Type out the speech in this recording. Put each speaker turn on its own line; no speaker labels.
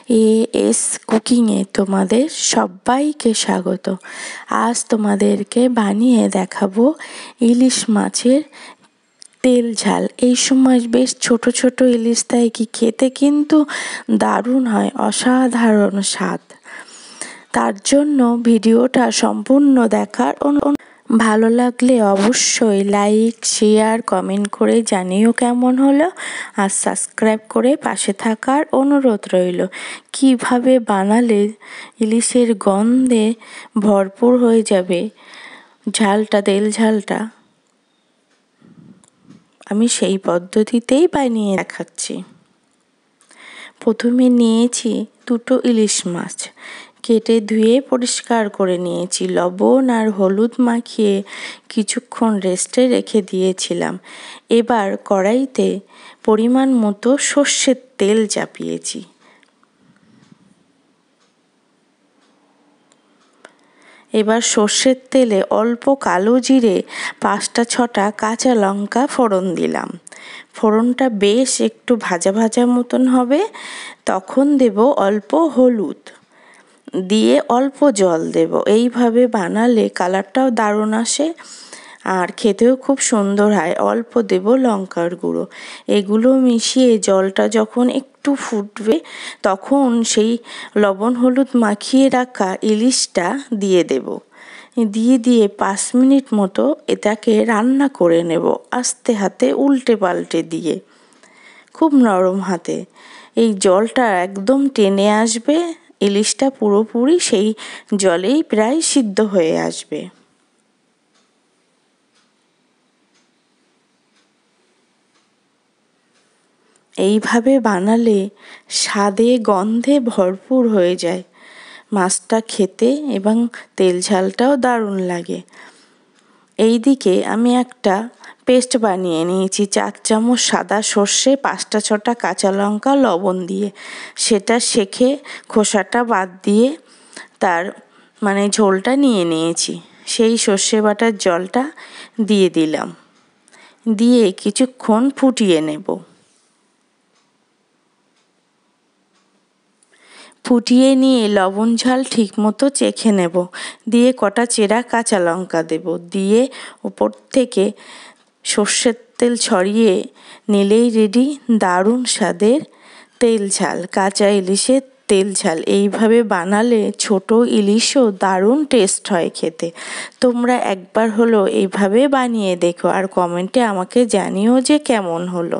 As কুকিংয়ে তোমাদের সবাইকে স্বাগত। আজ তোমাদেরকে বানিয়ে দেখাবো ইলিশ মাছের তেল ঝাল। এই সময় বেশ ছোট ছোট ইলিশ, তাই কি খেতে কিন্তু দারুণ হয়, অসাধারণ স্বাদ। তার জন্য ভিডিওটা সম্পূর্ণ দেখার ভালো লাগলে অবশ্যই লাইক, শেয়ার, কমেন্ট করে জানিও কেমন হলো, আর সাবস্ক্রাইব করে পাশে থাকার অনুরোধ রইল। কিভাবে বানালে ইলিশের গন্ধে ভরপুর হয়ে যাবে ঝালটা, তেল ঝালটা, আমি সেই পদ্ধতিতেই বানিয়ে দেখাচ্ছি। প্রথমে নিয়েছি দুটো ইলিশ মাছ, কেটে ধুয়ে পরিষ্কার করে নিয়েছি। লবণ আর হলুদ মাখিয়ে কিছুক্ষণ রেস্টে রেখে দিয়েছিলাম। এবার কড়াইতে পরিমাণ মতো সর্ষের তেল চাপিয়েছি। এবার সর্ষের তেলে অল্প কালো জিরে, 5-6টা কাঁচা লঙ্কা ফোড়ন দিলাম। ফোড়নটা বেশ একটু ভাজা ভাজা মতন হবে, তখন দেব অল্প হলুদ, দিয়ে অল্প জল দেব। এইভাবে বানালে কালারটাও দারুণ আসে আর খেতেও খুব সুন্দর হয়। অল্প দেব লঙ্কার গুঁড়ো। এগুলো মিশিয়ে জলটা যখন একটু ফুটবে, তখন সেই লবণ হলুদ মাখিয়ে রাখা ইলিশটা দিয়ে দেব। দিয়ে 5 মিনিট মতো এটাকে রান্না করে নেব, আস্তে হাতে উল্টে পাল্টে দিয়ে, খুব নরম হাতে। এই জলটা একদম টেনে আসবে, ইলিশটা পুরোপুরি সেই জলেই প্রায় সিদ্ধ হয়ে আসবে। এইভাবে বানালে স্বাদে গন্ধে ভরপুর হয়ে যায় মাছটা খেতে, এবং তেল ঝালটাও দারুণ লাগে। এইদিকে আমি একটা পেস্ট বানিয়ে নিয়েছি, 4 চামচ সাদা সর্ষে, 5-6টা কাঁচা লঙ্কা, লবণ দিয়ে। সেটা সেঁকে খোসাটা বাদ দিয়ে তার ঝোলটা নিয়ে নিয়েছি। সেই সর্ষে বাটার জলটা দিয়ে দিলাম, দিয়ে কিছুক্ষণ ফুটিয়ে নেব। ফুটিয়ে নিয়ে লবণ ঝাল ঠিক মতো চেখে নেব, দিয়ে কটা চেরা কাঁচা লঙ্কা দেব, দিয়ে উপর থেকে সর্ষের তেল ছড়িয়ে নিলেই রেডি দারুণ স্বাদের তেল ঝাল, কাঁচা ইলিশের তেল ঝাল। এইভাবে বানালে ছোট ইলিশও দারুণ টেস্ট হয় খেতে। তোমরা একবার হলো এইভাবে বানিয়ে দেখো, আর কমেন্টে আমাকে জানিও যে কেমন হলো।